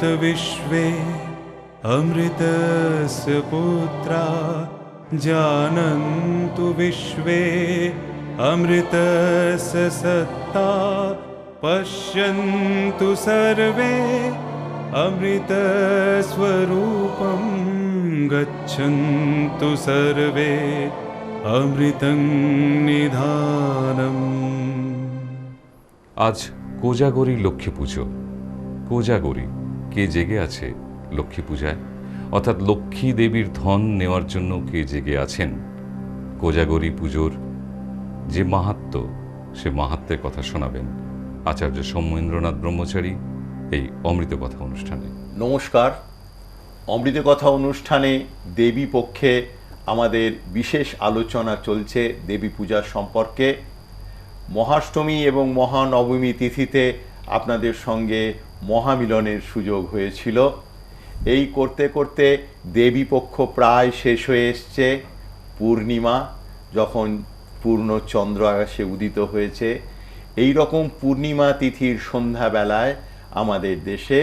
विश्वे अमृतस्य पुत्रा जानन्तु विश्वे अमृतस्य सत्ता पश्यन्तु सर्वे अमृतस्वरूपं गच्छन्तु सर्वे अमृतं निधानम्। আজ কোজাগরী লক্ষ্মী পুজো। কোজাগরী কে জেগে আছে লক্ষ্মী পূজায়, অর্থাৎ লক্ষ্মী দেবীর ধন নেওয়ার জন্য কে জেগে আছেন? কোজাগরী পুজোর যে মাহাত্ম্য, সে মাহাত্ম্যের কথা শোনাবেন আচার্য সৌম্যেন্দ্রনাথ ব্রহ্মচারী এই অমৃত কথা অনুষ্ঠানে। নমস্কার। অমৃত কথা অনুষ্ঠানে দেবী পক্ষে আমাদের বিশেষ আলোচনা চলছে দেবী পূজার সম্পর্কে। মহাষ্টমী এবং মহানবমী তিথিতে আপনাদের সঙ্গে মহামিলনের সুযোগ হয়েছিল। এই করতে করতে দেবী পক্ষ প্রায় শেষ হয়ে এসছে। পূর্ণিমা যখন পূর্ণ চন্দ্র আকাশে উদিত হয়েছে, এই রকম পূর্ণিমা তিথির সন্ধ্যাবেলায় আমাদের দেশে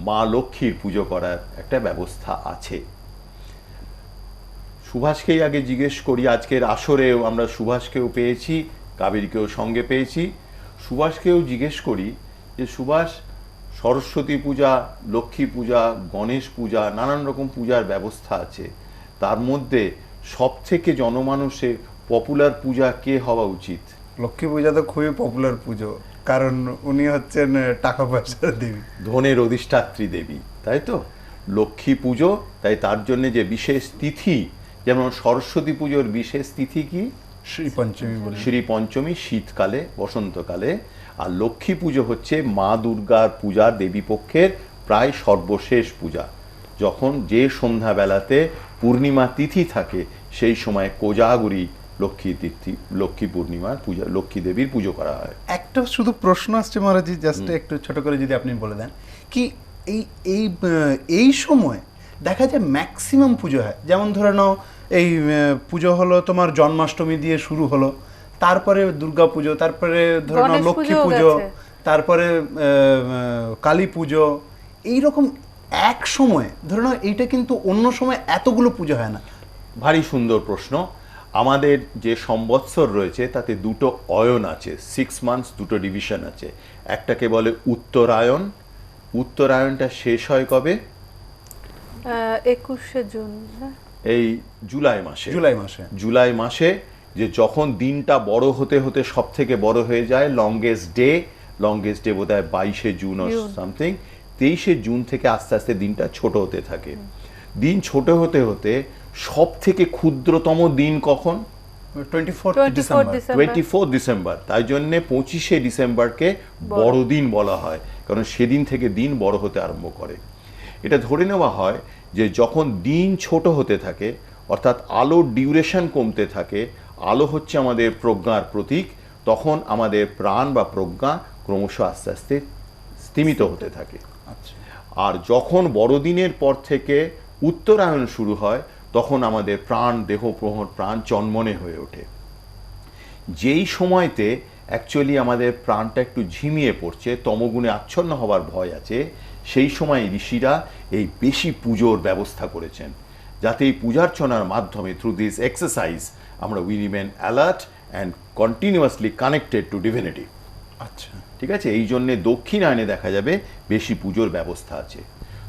মা লক্ষ্মীর পুজো করার একটা ব্যবস্থা আছে। সুভাষকেই আগে জিজ্ঞেস করি, আজকের আসরেও আমরা সুভাষকেও পেয়েছি, কাবেরীকেও সঙ্গে পেয়েছি। সুভাষকেও জিজ্ঞেস করি যে সুভাষ, সরস্বতী পূজা, লক্ষ্মী পূজা, গণেশ পূজা, নানান রকম পূজার ব্যবস্থা আছে, তার মধ্যে সবথেকে জনমানুষের পপুলার পূজা কে হওয়া উচিত? লক্ষ্মী পূজা তো খুবই পপুলার পুজো, কারণ উনি হচ্ছেন টাকা পয়সার দেবী, ধনের অধিষ্ঠাত্রী দেবী, তাই তো? লক্ষ্মী পুজো, তাই তার জন্য যে বিশেষ তিথি, যেমন সরস্বতী পুজোর বিশেষ তিথি কি? শ্রী পঞ্চমী বলে। শ্রী পঞ্চমী শীতকালে, বসন্তকালে। আর লক্ষ্মী পুজো হচ্ছে মা দুর্গার পূজার দেবীপক্ষের প্রায় সর্বশেষ পূজা, যখন যে সন্ধ্যাবেলাতে পূর্ণিমা তিথি থাকে সেই সময় কোজাগরী লক্ষ্মী তিথি, লক্ষ্মী পূর্ণিমার পূজা, লক্ষ্মী দেবীর পুজো করা হয়। একটা শুধু প্রশ্ন আসছে মহারাজি, জাস্ট একটু ছোট করে যদি আপনি বলে দেন কি এই এই এই সময় দেখা যায় ম্যাক্সিমাম পুজো হয়, যেমন ধরে নাও এই পুজো হলো তোমার জন্মাষ্টমী দিয়ে শুরু হলো, তারপরে দুর্গা পুজো, তারপরে ধরে নাও লক্ষ্মী পুজো, তারপরে কালী পুজো, এইরকম এক সময় ধরে নাও। এইটা কিন্তু অন্য সময় এতগুলো পুজো হয় না। ভারী সুন্দর প্রশ্ন। আমাদের যে সম্বৎসর রয়েছে তাতে দুটো অয়ন আছে, 6 মান্থস, দুটো ডিভিশন আছে। একটাকে বলে উত্তরায়ণ। উত্তরায়ণটা শেষ হয় কবে? 21শে জুন, এই জুলাই মাসে। জুলাই মাসে, যে যখন দিনটা বড় হতে হতে সব থেকে বড় হয়ে যায়, লংগেস্ট ডে বোধ হয় 22শে জুন ও সামথিং। 23শে জুন থেকে আস্তে আস্তে দিনটা ছোট হতে থাকে। দিন ছোট হতে হতে সব থেকে ক্ষুদ্রতম দিন কখন? 24 ডিসেম্বর। তাই জন্য 25শে ডিসেম্বরকে বড়দিন বলা হয়, কারণ সেদিন থেকে দিন বড় হতে আরম্ভ করে। এটা ধরে নেওয়া হয় যে যখন দিন ছোট হতে থাকে, অর্থাৎ আলোর ডিউরেশন কমতে থাকে, আলো হচ্ছে আমাদের প্রজ্ঞার প্রতীক, তখন আমাদের প্রাণ বা প্রজ্ঞা ক্রমশ আস্তে আস্তে স্তিমিত হতে থাকে। আর যখন বড়দিনের পর থেকে উত্তরায়ণ শুরু হয়, তখন আমাদের প্রাণ, দেহ প্রহর, প্রাণ চন্মনে হয়ে ওঠে। যেই সময়তে অ্যাকচুয়ালি আমাদের প্রাণটা একটু ঝিমিয়ে পড়ছে, তমগুণে আচ্ছন্ন হওয়ার ভয় আছে, সেই সময় ঋষিরা এই বেশি পুজোর ব্যবস্থা করেছেন, যাতে এই পূজার্চনার মাধ্যমে থ্রু দিস এক্সারসাইজ আমরা we remain alert and continuously connected to divinity. আচ্ছা, ঠিক আছে। এই জন্যে দক্ষিণায়নে দেখা যাবে বেশি পুজোর ব্যবস্থা আছে।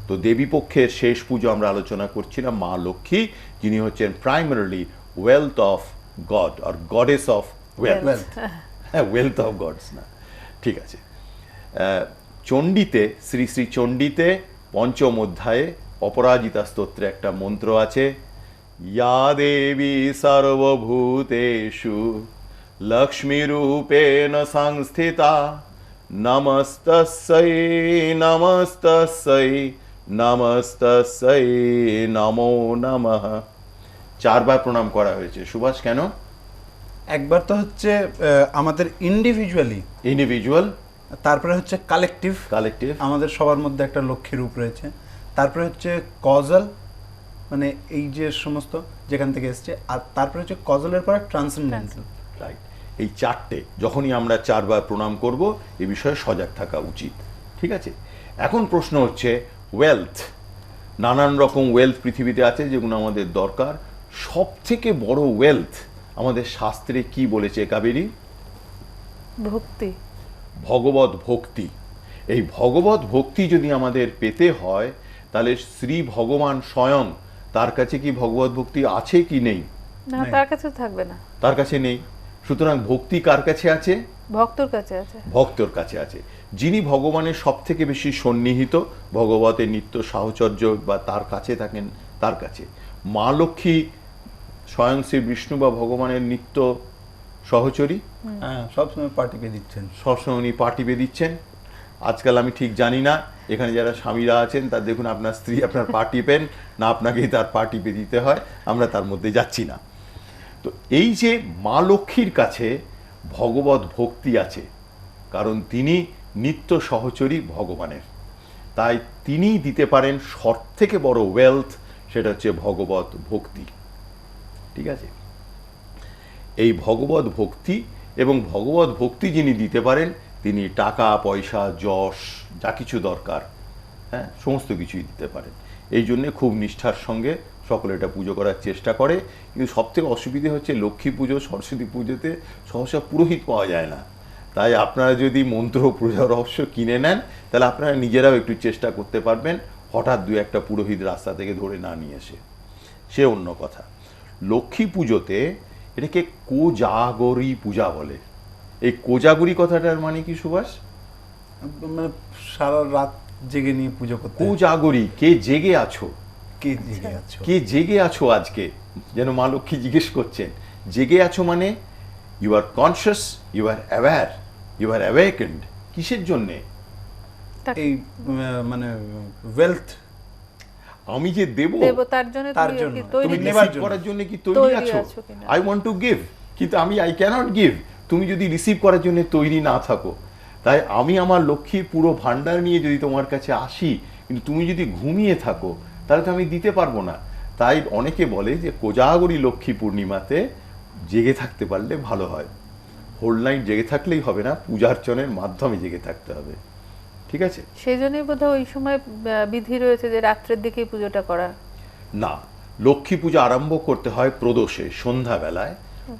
তো দেবীপক্ষের শেষ পুজো আমরা আলোচনা করছিলাম মা লক্ষ্মী, যিনি হচ্ছেন প্রাইমারিলি ওয়েলথ অফ গড আর গডেস অফ ওয়েলথ। হ্যাঁ, ওয়েলথ অফ গডস না, ঠিক আছে। চণ্ডীতে, শ্রী শ্রী চণ্ডীতে পঞ্চম অধ্যায়ে অপরাজিতা স্তোত্রে একটা মন্ত্র আছে, ইয়া দেবী সর্বভূতেষু লক্ষ্মীরূপেণ সংস্থিতা নমস্তস্যৈ নমস্তস্যৈ নমস্তস্যৈ নমো নমঃ। 4 বার প্রণাম করা হয়েছে। সুভাষ, কেন? একবার তো হচ্ছে আমাদের ইন্ডিভিজুয়াল, তারপরে হচ্ছে কালেকটিভ, আমাদের সবার মধ্যে একটা লক্ষ্মী রূপ রয়েছে, তারপরে হচ্ছে কজাল, মানে এই যে সমস্ত যেখান থেকে এসছে, আর তারপরে হচ্ছে কজালের পরে ট্রান্সেন্ডেন্টাল। রাইট। এই 4টে যখনই আমরা 4 বার প্রণাম করব, এ বিষয়ে সজাগ থাকা উচিত। ঠিক আছে। এখন প্রশ্ন হচ্ছে ওয়েলথ, নানান রকম ওয়েলথ পৃথিবীতে আছে যেগুলো আমাদের দরকার। সব থেকে বড় ওয়েলথ আমাদের শাস্ত্রে কি বলেছে কাবেরী? ভক্তি। ভগবত ভক্তি। এই ভগবত ভক্তি যদি আমাদের পেতে হয় তাহলে শ্রী ভগবান স্বয়ং, তার কাছে কি ভগবত ভক্তি আছে কি নেই? না, তার কাছে থাকবে না, তার কাছে নেই। সুতরাং ভক্তি কার কাছে আছে? ভক্তর কাছে আছে। ভক্তর কাছে আছে। যিনি ভগবানের সব থেকে বেশি সন্নিহিত, ভগবতের নিত্য সাহচর্য বা তার কাছে থাকেন, তার কাছে। মা লক্ষ্মী স্বয়ং শ্রী বিষ্ণু বা ভগবানের নিত্য সহচরী, হ্যাঁ, সবসময় পা টিপে দিচ্ছেন। সবসময় উনি পা টিপে দিচ্ছেন। আজকাল আমি ঠিক জানি না এখানে যারা স্বামীরা আছেন তার দেখুন আপনার স্ত্রী আপনার পা টিপেন না আপনাকেই তার পা টিপে দিতে হয়, আমরা তার মধ্যে যাচ্ছি না। তো এই যে মা লক্ষ্মীর কাছে ভগবত ভক্তি আছে, কারণ তিনি নিত্য সহচরী ভগবানের, তাই তিনি দিতে পারেন সব থেকে বড় ওয়েলথ, সেটা হচ্ছে ভগবত ভক্তি। ঠিক আছে, এই ভগবত ভক্তি, এবং ভগবত ভক্তি যিনি দিতে পারেন তিনি টাকা পয়সা যশ যা কিছু দরকার, হ্যাঁ, সমস্ত কিছুই দিতে পারেন। এই জন্যে খুব নিষ্ঠার সঙ্গে সকলে এটা পুজো করার চেষ্টা করে। কিন্তু সবথেকে অসুবিধে হচ্ছে লক্ষ্মী পুজো সরস্বতী পুজোতে সহসা পুরোহিত পাওয়া যায় না। তাই আপনারা যদি মন্ত্র পূজা রহস্য কিনে নেন তাহলে আপনারা নিজেরাও একটু চেষ্টা করতে পারবেন, হঠাৎ দু একটা পুরোহিত রাস্তা থেকে ধরে না নিয়ে এসে, সে অন্য কথা। লক্ষ্মী পুজোতে এটাকে কোজাগরী পূজা বলে। এই কোজাগরী কথাটার মানে কি সুভাষ? মানে সারা রাত জেগে নিয়ে পুজো করতে। কোজাগরী, কে জেগে আছো? কে জেগে আছো? কে জেগে আছো আজকে? যেন মা লক্ষ্মী জিজ্ঞেস করছেন, জেগে আছো মানে you are conscious, you are aware, you are awakened. কিসের জন্যে? এই মানে ওয়েলথ আমি যে দেব তার জন্য তার তুমি জন্য। কি তৈরি তুমি কিনা? নেবার রিসিভ জন্য। করার জন্য কি তৈরি তৈরি আছো? আছো কিনা? আই ওয়ান্ট টু গিভ, কিন্তু আমি আই ক্যানট গিভ তুমি যদি রিসিভ করার জন্য তৈরি না থাকো। তাই আমি আমার লক্ষ্মীর পুরো ভান্ডার নিয়ে যদি তোমার কাছে আসি, কিন্তু তুমি যদি ঘুমিয়ে থাকো তাহলে তো আমি দিতে পারবো না। তাই অনেকে বলে যে কোজাগরী লক্ষ্মী পূর্ণিমাতে জেগে থাকতে পারলে ভালো হয়। হোল নাইট জেগে থাকলেই হবে না, পূজার্চনের মাধ্যমে জেগে থাকতে হবে। ঠিক আছে? সেই জন্যই বোধহয় ওই সময় বিধি রয়েছে যে রাত্রের দিকেই পুজোটা করা। না, লক্ষ্মী পূজা আরম্ভ করতে হয় প্রদোষে, সন্ধ্যাবেলায়,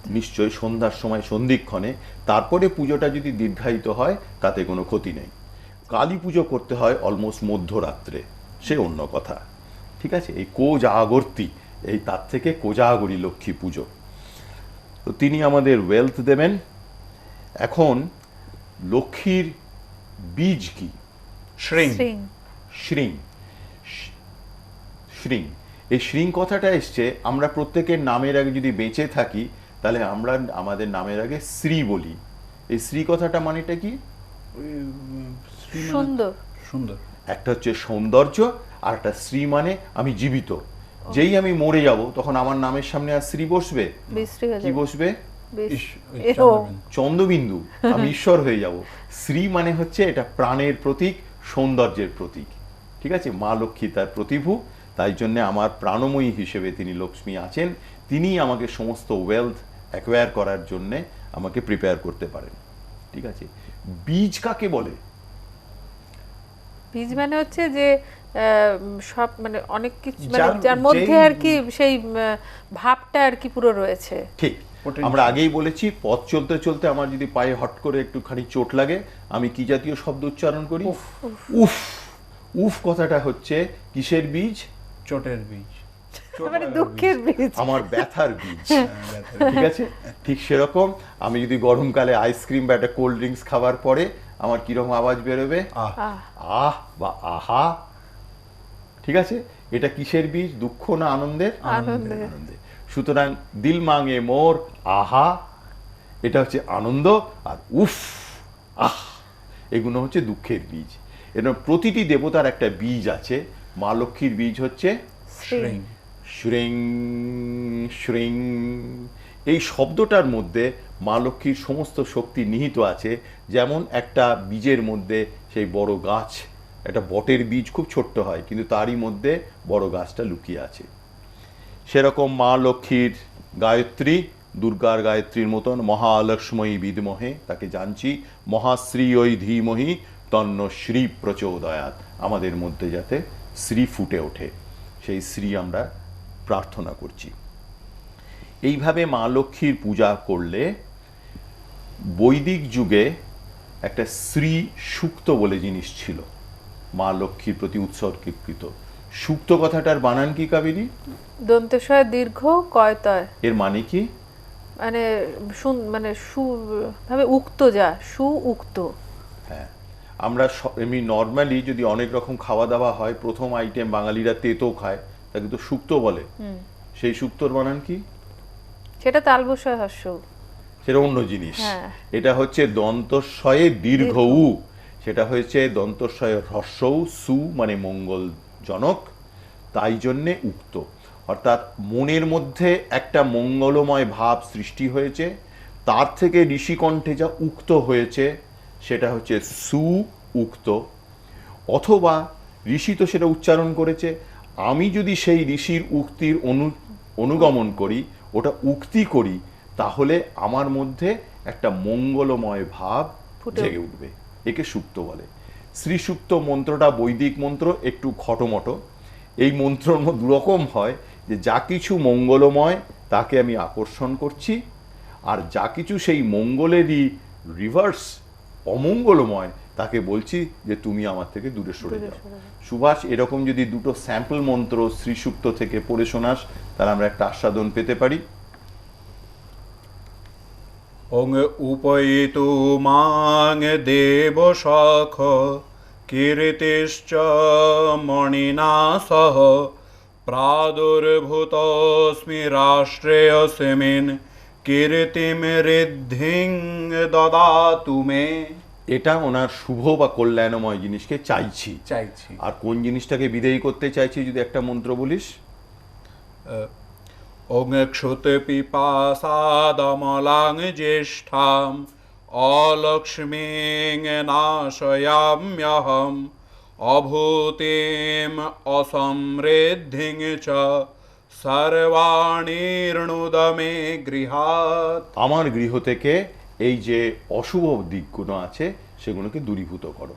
নিশ্চয়ই সন্ধ্যার সময় সন্ধিক্ষণে। তারপরে পুজোটা যদি দীর্ঘায়িত হয় তাতে কোনো ক্ষতি নেই। কালী পুজো করতে হয় অলমোস্ট মধ্যরাত্রে, সে অন্য কথা। ঠিক আছে, এই কোজাগর্তী, এই তার থেকে কোজাগরী লক্ষ্মী পুজো। তো তিনি আমাদের ওয়েলথ দেবেন। এখন লক্ষ্মীর বীজ কি? শ্রিং। শ্রিং। শ্রিং। শ্রিং, এই শ্রিং কথাটা এসছে, আমরা প্রত্যেকের নামের আগে যদি বেঁচে থাকি তাহলে আমরা আমাদের নামের আগে শ্রী বলি। এই শ্রী কথাটা মানেটা কি? সুন্দর। সুন্দর। একটা হচ্ছে সৌন্দর্য, আর একটা শ্রী মানে আমি জীবিত। যেই আমি মরে যাব তখন আমার নামের সামনে আর শ্রী বসবে? বিশ্রী হয়ে কি যাবে। বসবে? ওই এরো। চন্দ্রবিন্দু। চন্দ্রবিন্দু। আমি ঈশ্বর হয়ে যাব। শ্রী মানে হচ্ছে এটা প্রাণের প্রতীক, সৌন্দর্যের প্রতীক। ঠিক আছে, মা লক্ষ্মী তার প্রতিভু, তাই জন্য আমার প্রাণময়ী হিসেবে তিনি লক্ষ্মী আছেন। তিনি আমাকে সমস্ত ওয়েলথ অ্যাকোয়ার করার জন্যে আমাকে প্রিপেয়ার করতে পারেন। ঠিক আছে, বীজ কাকে বলে? বীজ মানে হচ্ছে যে সব মানে অনেক কিছু মানে যার- যার মধ্যে যেই- আর কি সেই ভাবটা আর কি পুরো রয়েছে। ঠিক, Potential. আমরা আগেই বলেছি, পথ চলতে চলতে আমার যদি পায়ে হট করে একটুখানি চোট লাগে, আমি কি জাতীয় শব্দ উচ্চারণ করি? উফ। উফ কথাটা হচ্ছে কিসের বীজ? চোটের বীজ। মানে দুঃখের বীজ। আমার ব্যথার বীজ। ঠিক আছে, ঠিক সেরকম আমি যদি গরমকালে আইসক্রিম বা একটা কোল্ড ড্রিঙ্কস খাবার পরে আমার কিরকম আওয়াজ বেরোবে? আহ, আহ বা আহা। ঠিক আছে, এটা কিসের বীজ? দুঃখ না আনন্দের? আনন্দের। আনন্দের। সুতরাং দিল মাঙে মোর আহা, এটা হচ্ছে আনন্দ, আর উফ আহ এগুলো হচ্ছে দুঃখের বীজ। এরকম প্রতিটি দেবতার একটা বীজ আছে। মা লক্ষ্মীর বীজ হচ্ছে শ্রিং। শ্রিং। শ্রিং, এই শব্দটার মধ্যে মা লক্ষ্মীর সমস্ত শক্তি নিহিত আছে। যেমন একটা বীজের মধ্যে সেই বড় গাছ, একটা বটের বীজ খুব ছোট্ট হয় কিন্তু তারই মধ্যে বড় গাছটা লুকিয়ে আছে। সেরকম মা লক্ষ্মীর গায়ত্রী, দুর্গার গায়ত্রীর মতন মহালক্ষ্মী বিদ্মহে, তাকে জানছি, মহাশ্রী ওই ধীমহি তন্ন শ্রী প্রচোদয়াৎ, আমাদের মধ্যে যাতে শ্রী ফুটে ওঠে, সেই শ্রী আমরা প্রার্থনা করছি। এইভাবে মা লক্ষ্মীর পূজা করলে বৈদিক যুগে একটা শ্রী সূক্ত বলে জিনিস ছিল মা লক্ষ্মীর প্রতি উৎসর্গীকৃত। সূক্ত কথাটার বানান কি কাবেরী? দন্তেশ্বয় দীর্ঘ কয়তয়, এর মানে কি? মানে মানে সু ভাবে উক্ত, যা সু উক্ত। হ্যাঁ, আমরা এমনি নর্মালি যদি অনেক রকম খাওয়া দাওয়া হয়, প্রথম আইটেম বাঙালিরা তেতো খায়, তাকে তো শুক্তো বলে। সেই শুক্তোর বানান কি? সেটা তালবস্বয় হর্ষ, সেটা অন্য জিনিস। হ্যাঁ। এটা হচ্ছে দন্তস্বয়ে দীর্ঘ উ, সেটা হয়েছে দন্তস্বয়ে হ্রস্ব উ, সু মানে মঙ্গলজনক, তাই জন্যে উক্ত। অর্থাৎ মনের মধ্যে একটা মঙ্গলময় ভাব সৃষ্টি হয়েছে, তার থেকে ঋষিকণ্ঠে যা উক্ত হয়েছে সেটা হচ্ছে সু উক্ত, অথবা ঋষি তো সেটা উচ্চারণ করেছে, আমি যদি সেই ঋষির উক্তির অনুগমন করি, ওটা উক্তি করি, তাহলে আমার মধ্যে একটা মঙ্গলময় ভাব জেগে উঠবে, একে সুক্ত বলে। শ্রী সুক্ত মন্ত্রটা বৈদিক মন্ত্র, একটু খটোমটো। এই মন্ত্র দুরকম হয়, যে যা কিছু মঙ্গলময় তাকে আমি আকর্ষণ করছি, আর যা কিছু সেই মঙ্গলেরই রিভার্স অমঙ্গলময় তাকে বলছি যে তুমি আমার থেকে দূরে সরে যাও। সুভাষ, এরকম যদি দুটো স্যাম্পল মন্ত্র শ্রীসূক্ত থেকে পড়ে শোনাস, তাহলে আমরা একটা আস্বাদন পেতে পারি। ওং উপয়িতু মাং দেব সখ কীর্তিশ্চ মণিনা সহ প্রাদুর্ভূতস্মি রাষ্ট্রেয়স্মিন কীর্তিম ঋদ্ধিং দদাতু মে। এটা ওনার শুভ বা কল্যাণময় জিনিসকে চাইছি। আর কোন জিনিসটাকে বিদেয়ী করতে চাইছি যদি একটা মন্ত্র বলিস? ওং ক্ষুত পিপাসাদমলাং জ্যেষ্ঠাম অলক্ষ্মীং নাশয়াম্যহম অভূতিম অসমৃদ্ধিং চ সর্বাণীর্ণুদমে গৃহাৎ। আমার গৃহ থেকে এই যে অশুভ দিকগুলো আছে সেগুলোকে দূরীভূত করো।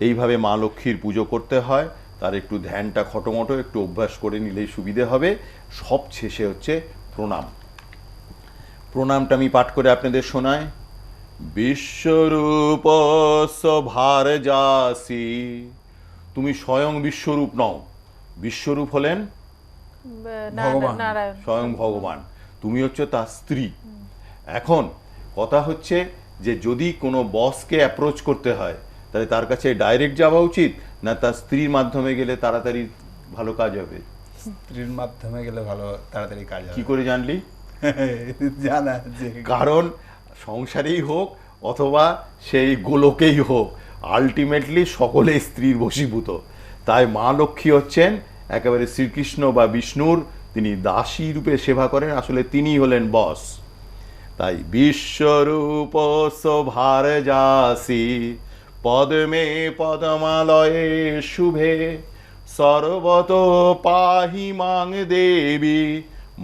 এইভাবে মা লক্ষ্মীর পুজো করতে হয়। তার একটু ধ্যানটা খটোমটো একটু অভ্যাস করে নিলেই সুবিধে হবে। সব শেষে হচ্ছে প্রণাম। প্রণামটা আমি পাঠ করে আপনাদের শোনাই। বিশ্বরূপ ভার যাসি, তুমি স্বয়ং বিশ্বরূপ নও, বিশ্বরূপ হলেন ভগবান, স্বয়ং ভগবান, তুমি হচ্ছে তার স্ত্রী। এখন কথা হচ্ছে যে যদি কোনো বসকে অ্যাপ্রোচ করতে হয়, তাহলে তার কাছে ডাইরেক্ট যাওয়া উচিত, না তার স্ত্রীর মাধ্যমে গেলে তাড়াতাড়ি ভালো কাজ হবে? স্ত্রীর মাধ্যমে গেলে ভালো তাড়াতাড়ি কাজ হবে। কি করে জানলি? জানা যে কারণ সংসারেই হোক অথবা সেই গোলকেই হোক, আলটিমেটলি সকলে স্ত্রীর বশীভূত। তাই মা লক্ষ্মী হচ্ছেন একেবারে শ্রীকৃষ্ণ বা বিষ্ণুর, তিনি দাসী রূপে সেবা করেন, আসলে তিনিই হলেন বস। তাই বিশ্বরূপ ভার যাসি পদ্মে পদ্মালয়ে শুভে সর্বত পাহি মাং দেবী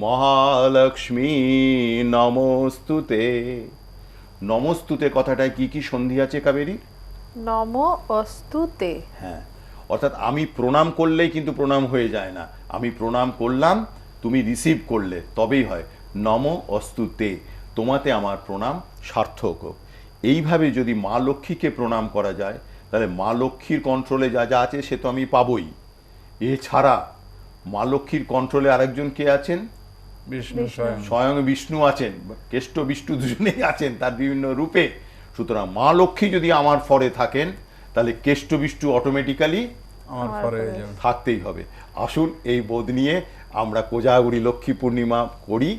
মহালক্ষ্মী নমস্তুতে। নমস্তুতে কথাটায় কি কি সন্ধি আছে কাবেরী? নম অস্তুতে। হ্যাঁ, অর্থাৎ আমি প্রণাম করলেই কিন্তু প্রণাম হয়ে যায় না, আমি প্রণাম করলাম, তুমি রিসিভ করলে, তবেই হয়। নম অস্তুতে, তোমাতে আমার প্রণাম সার্থক হোক। এইভাবে যদি মা লক্ষ্মীকে প্রণাম করা যায়, তাহলে মা লক্ষ্মীর কন্ট্রোলে যা যা আছে সে তো আমি পাবই। এছাড়া মা লক্ষ্মীর কন্ট্রোলে আরেকজন কে আছেন? বিষ্ণু স্বয়ং। স্বয়ং বিষ্ণু আছেন, কেষ্ট বিষ্ণু দুজনেই আছেন তার বিভিন্ন রূপে। সুতরাং মা লক্ষ্মী যদি আমার ফরে থাকেন, তাহলে কেষ্ট বিষ্ণু অটোমেটিক্যালি আমার পরে যাবে। থাকতেই হবে। আসুন এই বোধ নিয়ে আমরা কোজাগরী লক্ষ্মী পূর্ণিমা করি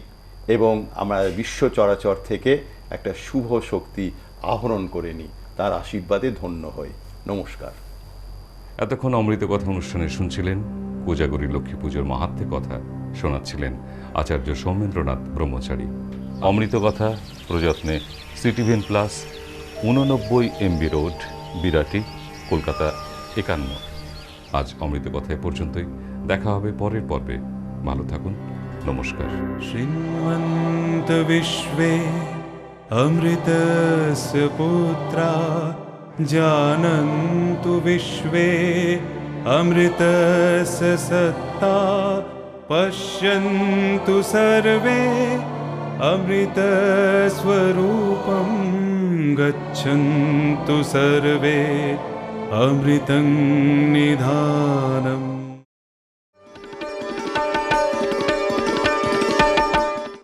এবং আমরা বিশ্ব চরাচর থেকে একটা শুভ শক্তি আহরণ করে নিই, তার আশীর্বাদে ধন্য হই। নমস্কার। এতক্ষণ অমৃত কথা অনুষ্ঠানে শুনছিলেন কোজাগরী লক্ষ্মী পুজোর মাহাত্ম্যের কথা শোনাচ্ছিলেন আচার্য সৌমেন্দ্রনাথ ব্রহ্মচারী। অমৃত কথা প্রযত্নে সিটিভেন plus, 89 MB road, Birati, Kolkata 51। আজ অমৃত কথা এ পর্যন্তই। দেখা হবে পরের পর্বে। ভালো থাকুন। নমস্কার। शृण्वन्त विश्वे अमृतस्य पुत्रा जानन्तु विश्वे अमृतस्य सत्ता पश्यन्तु सर्वे अमृतस्वरूपं गच्छन्तु सर्वे अमृतं निधानम्।